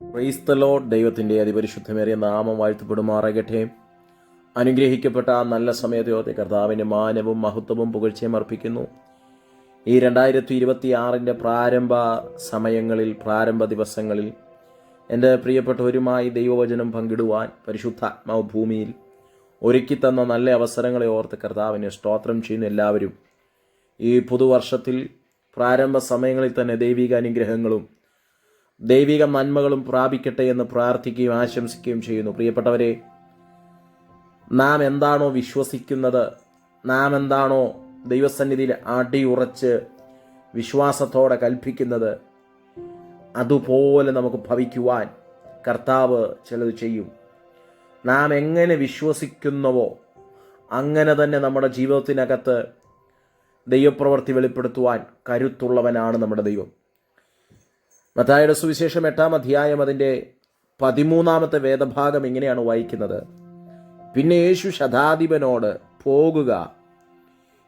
Praise the Lord. ദൈവത്തിൻ്റെ അതിപരിശുദ്ധമേറിയ നാമം വാഴ്ത്തപ്പെടുമാറാകട്ടെ. അനുഗ്രഹിക്കപ്പെട്ട ആ നല്ല സമയത്തെ കർത്താവിൻ്റെ മാനവും മഹത്വവും പുകഴ്ചയും അർപ്പിക്കുന്നു. ഈ 2026 പ്രാരംഭ സമയങ്ങളിൽ, പ്രാരംഭ ദിവസങ്ങളിൽ എൻ്റെ പ്രിയപ്പെട്ടവരുമായി ദൈവവചനം പങ്കിടുവാൻ പരിശുദ്ധാത്മാവ് ഭൂമിയിൽ ഒരുക്കിത്തന്ന നല്ല അവസരങ്ങളെ ഓർത്ത് കർത്താവിനെ സ്തോത്രം ചെയ്യുന്ന എല്ലാവരും ഈ പുതുവർഷത്തിൽ പ്രാരംഭ സമയങ്ങളിൽ തന്നെ ദൈവിക അനുഗ്രഹങ്ങളും ദൈവിക നന്മകളും പ്രാപിക്കട്ടെ എന്ന് പ്രാർത്ഥിക്കുകയും ആശംസിക്കുകയും ചെയ്യുന്നു. പ്രിയപ്പെട്ടവരെ, നാം എന്താണോ വിശ്വസിക്കുന്നത്, നാം എന്താണോ ദൈവസന്നിധിയിൽ അടിയുറച്ച് വിശ്വാസത്തോടെ കൽപ്പിക്കുന്നത്, അതുപോലെ നമുക്ക് ഭവിക്കുവാൻ കർത്താവ് ചിലത് ചെയ്യും. നാം എങ്ങനെ വിശ്വസിക്കുന്നുവോ അങ്ങനെ തന്നെ നമ്മുടെ ജീവിതത്തിനകത്ത് ദൈവപ്രവൃത്തി വെളിപ്പെടുത്തുവാൻ കരുത്തുള്ളവനാണ് നമ്മുടെ ദൈവം. മത്തായിയുടെ സുവിശേഷം 8-ാം അധ്യായം അതിൻ്റെ 13-ാമത്തെ വേദഭാഗം ഇങ്ങനെയാണ് വായിക്കുന്നത്: പിന്നെ യേശു ശതാധിപനോട്, പോകുക,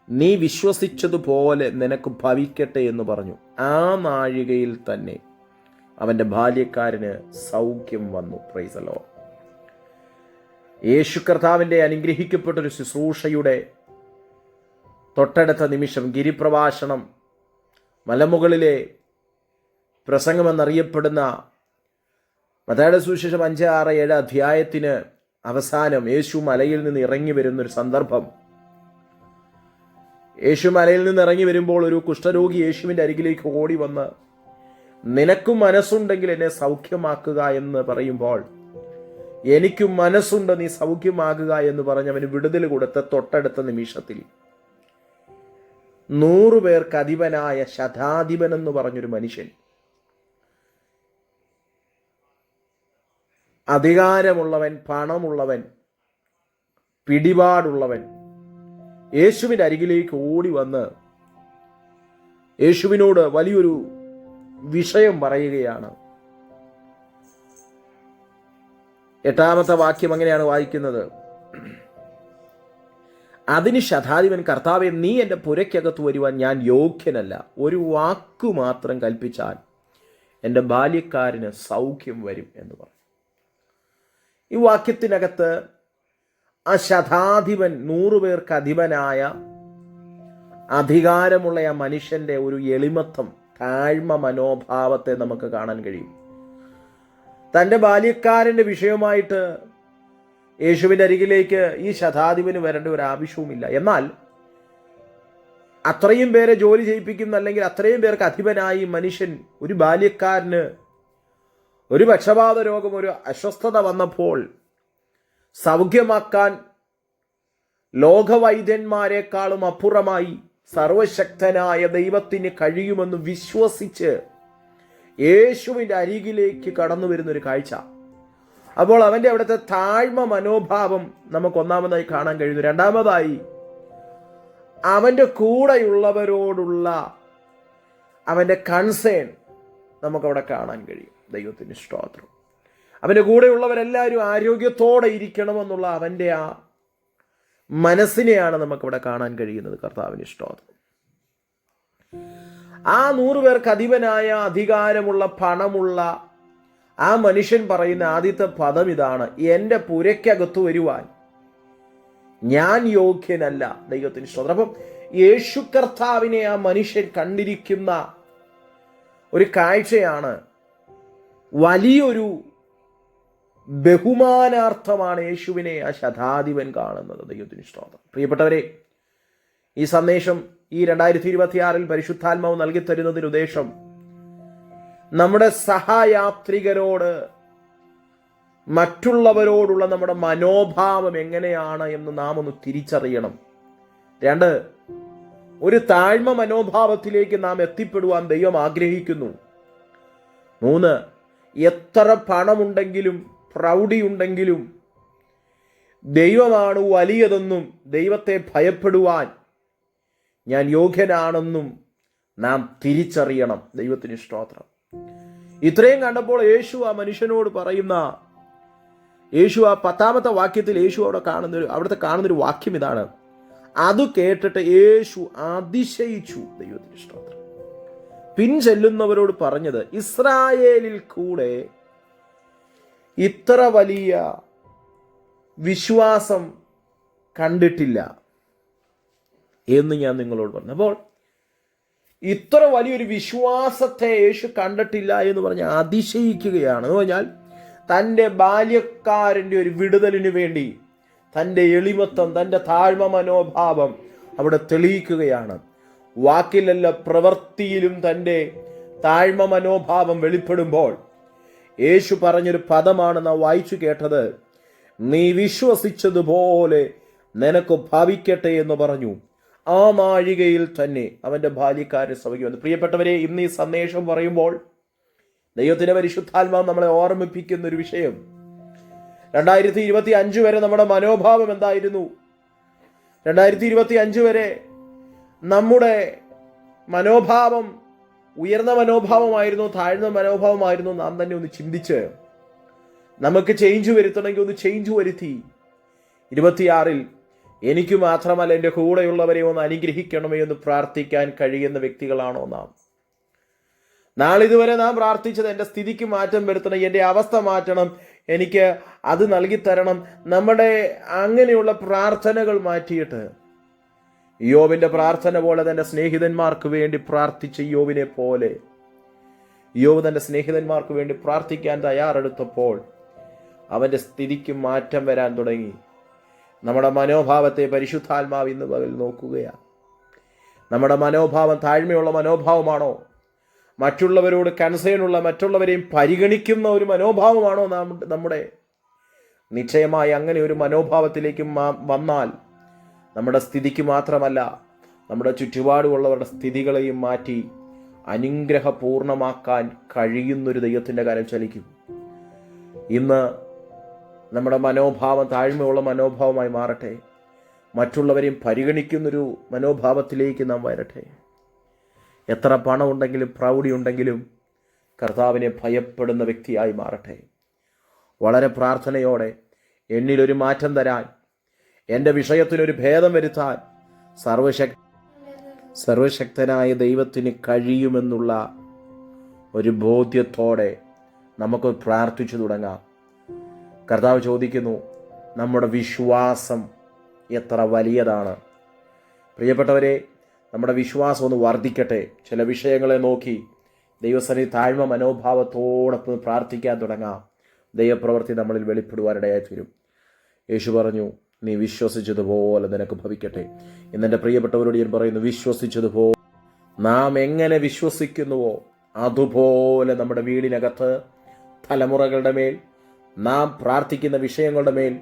നീ വിശ്വസിച്ചതുപോലെ നിനക്ക് ഭവിക്കട്ടെ എന്ന് പറഞ്ഞു. ആ നാഴികയിൽ തന്നെ അവൻ്റെ ബാല്യക്കാരന് സൗഖ്യം വന്നു. Praise the Lord. യേശു കർത്താവിൻ്റെ അനുഗ്രഹിക്കപ്പെട്ടൊരു ശുശ്രൂഷയുടെ തൊട്ടടുത്ത നിമിഷം, ഗിരിപ്രഭാഷണം, മലമുകളിലെ പ്രസംഗമെന്നറിയപ്പെടുന്ന മത്തായിയുടെ സുവിശേഷം 5, 6, 7 അധ്യായത്തിന് അവസാനം യേശു മലയിൽ നിന്ന് ഇറങ്ങി വരുന്നൊരു സന്ദർഭം. യേശു മലയിൽ നിന്ന് ഇറങ്ങി വരുമ്പോൾ ഒരു കുഷ്ഠരോഗി യേശുവിൻ്റെ അരികിലേക്ക് ഓടി വന്ന്, നിനക്കും മനസ്സുണ്ടെങ്കിൽ എന്നെ സൗഖ്യമാക്കുക എന്ന് പറയുമ്പോൾ, എനിക്കും മനസ്സുണ്ട്, നീ സൗഖ്യമാകുക എന്ന് പറഞ്ഞ് അവന് വിടുതൽ കൊടുത്ത തൊട്ടടുത്ത നിമിഷത്തിൽ 100 പേർക്ക് അധിപനായ ശതാധിപൻ എന്ന് പറഞ്ഞൊരു മനുഷ്യൻ, അധികാരമുള്ളവൻ, പണമുള്ളവൻ, പിടിപാടുള്ളവൻ, യേശുവിൻ്റെ അരികിലേക്ക് ഓടി വന്ന് യേശുവിനോട് വലിയൊരു വിഷയം പറയുകയാണ്. 8-ാമത്തെ വാക്യം അങ്ങനെയാണ് വായിക്കുന്നത്: അതിന് ശതാധിപൻ, കർത്താവേ, നീ എൻ്റെ പുരയ്ക്കകത്ത് വരുവാൻ ഞാൻ യോഗ്യനല്ല. ഒരു വാക്കു മാത്രം കൽപ്പിച്ചാൽ എൻ്റെ ബാല്യക്കാരന് സൗഖ്യം വരും എന്ന് പറഞ്ഞു. ഈ വാക്യത്തിനകത്ത് ആ ശതാധിപൻ, 100 പേർക്ക് അധിപനായ അധികാരമുള്ള ആ മനുഷ്യൻ്റെ ഒരു എളിമത്വം, താഴ്മ മനോഭാവത്തെ നമുക്ക് കാണാൻ കഴിയും. തൻ്റെ ബാല്യക്കാരൻ്റെ വിഷയമായിട്ട് യേശുവിൻ്റെ അരികിലേക്ക് ഈ ശതാധിപന് വരേണ്ട ഒരു ആവശ്യവുമില്ല. എന്നാൽ അത്രയും പേരെ ജോലി ചെയ്യിപ്പിക്കുന്ന, അല്ലെങ്കിൽ അത്രയും പേർക്ക് അധിപനായി മനുഷ്യൻ, ഒരു ബാല്യക്കാരന് ഒരു പക്ഷപാത രോഗം, ഒരു അസ്വസ്ഥത വന്നപ്പോൾ സൗഖ്യമാക്കാൻ ലോകവൈദ്യന്മാരെക്കാളും അപ്പുറമായി സർവശക്തനായ ദൈവത്തിന് കഴിയുമെന്ന് വിശ്വസിച്ച് യേശുവിൻ്റെ അരികിലേക്ക് കടന്നു വരുന്നൊരു കാഴ്ച. അപ്പോൾ അവൻ്റെ അവിടുത്തെ താഴ്മ മനോഭാവം നമുക്ക് ഒന്നാമതായി കാണാൻ കഴിയുന്നു. രണ്ടാമതായി, അവൻ്റെ കൂടെയുള്ളവരോടുള്ള അവൻ്റെ കൺസേൺ നമുക്കവിടെ കാണാൻ കഴിയും. ദൈവത്തിന് സ്തോത്രം. അവൻ്റെ കൂടെയുള്ളവരെല്ലാവരും ആരോഗ്യത്തോടെ ഇരിക്കണമെന്നുള്ള അവൻ്റെ ആ മനസ്സിനെയാണ് നമുക്കിവിടെ കാണാൻ കഴിയുന്നത്. കർത്താവിന് സ്തോത്രം. ആ 100 പേർക്ക് അധിപനായ, അധികാരമുള്ള, പണമുള്ള ആ മനുഷ്യൻ പറയുന്ന ആദ്യത്തെ പദം ഇതാണ്: എൻ്റെ പുരയ്ക്കകത്ത് വരുവാൻ ഞാൻ യോഗ്യനല്ല. ദൈവത്തിന് സ്തോത്രം. അപ്പം യേശു കർത്താവിനെ ആ മനുഷ്യൻ കണ്ടിരിക്കുന്ന ഒരു കാഴ്ചയാണ്, വലിയൊരു ബഹുമാനാർത്ഥമാണ് യേശുവിനെ ആ ശതാധിപൻ കാണുന്നത്. ദൈവത്തിന് സ്തോത്രം. പ്രിയപ്പെട്ടവരെ, ഈ സന്ദേശം ഈ 2026 പരിശുദ്ധാത്മാവ് നൽകി തരുന്നതിന് ഉദ്ദേശം, നമ്മുടെ സഹയാത്രികരോട്, മറ്റുള്ളവരോടുള്ള നമ്മുടെ മനോഭാവം എങ്ങനെയാണ് എന്ന് നാം ഒന്ന് തിരിച്ചറിയണം. 2, ഒരു താഴ്മ മനോഭാവത്തിലേക്ക് നാം എത്തിപ്പെടുവാൻ ദൈവം ആഗ്രഹിക്കുന്നു. 3, എത്ര പണമുണ്ടെങ്കിലും പ്രൗഢിയുണ്ടെങ്കിലും ദൈവമാണ് വലിയതെന്നും ദൈവത്തെ ഭയപ്പെടുവാൻ ഞാൻ യോഗ്യനാണെന്നും നാം തിരിച്ചറിയണം. ദൈവത്തിന് സ്തോത്രം. ഇത്രയും കണ്ടപ്പോൾ യേശു ആ മനുഷ്യനോട് പറയുന്ന, യേശു ആ 10-ാമത്തെ വാക്യത്തിൽ യേശു അവിടുത്തെ കാണുന്നൊരു വാക്യം ഇതാണ്: അത് കേട്ടിട്ട് യേശു അതിശയിച്ചു. ദൈവത്തിന് സ്തോത്രം. പിൻചെല്ലുന്നവരോട് പറഞ്ഞത്, ഇസ്രായേലിൽ കൂടെ ഇത്ര വലിയ വിശ്വാസം കണ്ടിട്ടില്ല എന്ന് ഞാൻ നിങ്ങളോട് പറഞ്ഞു. അപ്പോൾ ഇത്ര വലിയൊരു വിശ്വാസത്തെ യേശു കണ്ടിട്ടില്ല എന്ന് പറഞ്ഞ് അതിശയിക്കുകയാണ്. എന്ന് പറഞ്ഞാൽ തൻ്റെ ബാല്യക്കാരൻ്റെ ഒരു വിടുതലിന് വേണ്ടി തൻ്റെ എളിമത്വം, തൻ്റെ താഴ്മ മനോഭാവം അവിടെ തെളിയിക്കുകയാണ്. വാക്കിലല്ല പ്രവൃത്തിയിലും തൻ്റെ താഴ്മ മനോഭാവം വെളിപ്പെടുമ്പോൾ യേശു പറഞ്ഞൊരു പദമാണ് നാം വായിച്ചു കേട്ടത്. നീ വിശ്വസിച്ചതുപോലെ നിനക്ക് ഭവിക്കട്ടെ എന്ന് പറഞ്ഞു. ആ നാഴികയിൽ തന്നെ അവൻ്റെ ബാല്യക്കാരൻ സഭയ്ക്ക് വന്നു. പ്രിയപ്പെട്ടവരെ, ഇന്ന് ഈ സന്ദേശം പറയുമ്പോൾ ദൈവത്തിൻ്റെ പരിശുദ്ധാത്മാവ് നമ്മളെ ഓർമ്മിപ്പിക്കുന്ന ഒരു വിഷയം, 2025 വരെ നമ്മുടെ മനോഭാവം എന്തായിരുന്നു? 2025 വരെ നമ്മുടെ മനോഭാവം ഉയർന്ന മനോഭാവമായിരുന്നു, താഴ്ന്ന മനോഭാവമായിരുന്നു? നാം തന്നെ ഒന്ന് ചിന്തിച്ച് നമുക്ക് ചേഞ്ച് വരുത്തണമെങ്കിൽ ഒന്ന് ചേഞ്ച് വരുത്തി 26-ൽ എനിക്ക് മാത്രമല്ല എൻ്റെ കൂടെയുള്ളവരെ ഒന്ന് അനുഗ്രഹിക്കണമേ എന്ന് പ്രാർത്ഥിക്കാൻ കഴിയുന്ന വ്യക്തികളാണോ നാം? നാളിതുവരെ നാം പ്രാർത്ഥിച്ചത് എൻ്റെ സ്ഥിതിക്ക് മാറ്റം വരുത്തണം, എൻ്റെ അവസ്ഥ മാറ്റണം, എനിക്ക് അത് നൽകിത്തരണം, നമ്മുടെ അങ്ങനെയുള്ള പ്രാർത്ഥനകൾ മാറ്റിയിട്ട് യോബിൻ്റെ പ്രാർത്ഥന പോലെ തൻ്റെ സ്നേഹിതന്മാർക്ക് വേണ്ടി പ്രാർത്ഥിച്ച യോബിനെ പോലെ യോബ് തൻ്റെ സ്നേഹിതന്മാർക്ക് വേണ്ടി പ്രാർത്ഥിക്കാൻ തയ്യാറെടുത്തപ്പോൾ അവൻ്റെ സ്ഥിതിക്ക് മാറ്റം വരാൻ തുടങ്ങി. നമ്മുടെ മനോഭാവത്തെ പരിശുദ്ധാത്മാവ് ഇന്ന് പകൽ നോക്കുകയാണ്. നമ്മുടെ മനോഭാവം താഴ്മയുള്ള മനോഭാവമാണോ? മറ്റുള്ളവരോട് കൺസേണുള്ള, മറ്റുള്ളവരെയും പരിഗണിക്കുന്ന ഒരു മനോഭാവമാണോ നമ്മുടെ? നിശ്ചയമായി അങ്ങനെ ഒരു മനോഭാവത്തിലേക്ക് വന്നാൽ നമ്മുടെ സ്ഥിതിക്ക് മാത്രമല്ല, നമ്മുടെ ചുറ്റുപാടുമുള്ളവരുടെ സ്ഥിതികളെയും മാറ്റി അനുഗ്രഹപൂർണമാക്കാൻ കഴിയുന്നൊരു ദൈവത്തിൻ്റെ കരം ചലിക്കും. ഇന്ന് നമ്മുടെ മനോഭാവം താഴ്മയുള്ള മനോഭാവമായി മാറട്ടെ. മറ്റുള്ളവരെയും പരിഗണിക്കുന്നൊരു മനോഭാവത്തിലേക്ക് നാം വരട്ടെ. എത്ര പണമുണ്ടെങ്കിലും പ്രൗഢി ഉണ്ടെങ്കിലും കർത്താവിനെ ഭയപ്പെടുന്ന വ്യക്തിയായി മാറട്ടെ. വളരെ പ്രാർത്ഥനയോടെ എന്നിലൊരു മാറ്റം തരാൻ, എൻ്റെ വിഷയത്തിനൊരു ഭേദം വരുത്താൻ സർവശക്തനായ ദൈവത്തിന് കഴിയുമെന്നുള്ള ഒരു ബോധ്യത്തോടെ നമുക്ക് പ്രാർത്ഥിച്ചു തുടങ്ങാം. കർത്താവ് ചോദിക്കുന്നു, നമ്മുടെ വിശ്വാസം എത്ര വലിയതാണ്? പ്രിയപ്പെട്ടവരെ, നമ്മുടെ വിശ്വാസം ഒന്ന് വർദ്ധിക്കട്ടെ. ചില വിഷയങ്ങളെ നോക്കി ദൈവസന്നിധി താഴ്മ മനോഭാവത്തോടൊപ്പം പ്രാർത്ഥിക്കാൻ തുടങ്ങാം. ദൈവപ്രവൃത്തി നമ്മളിൽ വെളിപ്പെടുവാനിടയായി തീരും. യേശു പറഞ്ഞു, നീ വിശ്വസിച്ചതുപോലെ നിനക്ക് ഭവിക്കട്ടെ. ഇന്നെൻ്റെ പ്രിയപ്പെട്ടവരോട് ഞാൻ പറയുന്നു, വിശ്വസിച്ചതുപോലെ നാം എങ്ങനെ വിശ്വസിക്കുന്നുവോ അതുപോലെ നമ്മുടെ വീടിനകത്ത് തലമുറകളുടെ മേൽ, നാം പ്രാർത്ഥിക്കുന്ന വിഷയങ്ങളുടെ മേൽ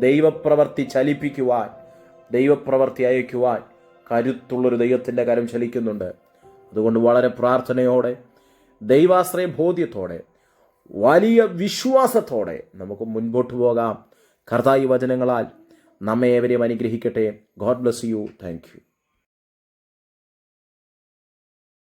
ദൈവപ്രവൃത്തി ചലിപ്പിക്കുവാൻ, ദൈവപ്രവൃത്തി അയക്കുവാൻ കരുത്തുള്ളൊരു ദൈവത്തിൻ്റെ കരം ചലിക്കുന്നുണ്ട്. അതുകൊണ്ട് വളരെ പ്രാർത്ഥനയോടെ, ദൈവാശ്രയ ബോധ്യത്തോടെ, വലിയ വിശ്വാസത്തോടെ നമുക്ക് മുൻപോട്ട് പോകാം. കർത്താവ് വചനങ്ങളാൽ നമ്മെ ഏവരെയും അനുഗ്രഹിക്കട്ടെ. God bless you. Thank you.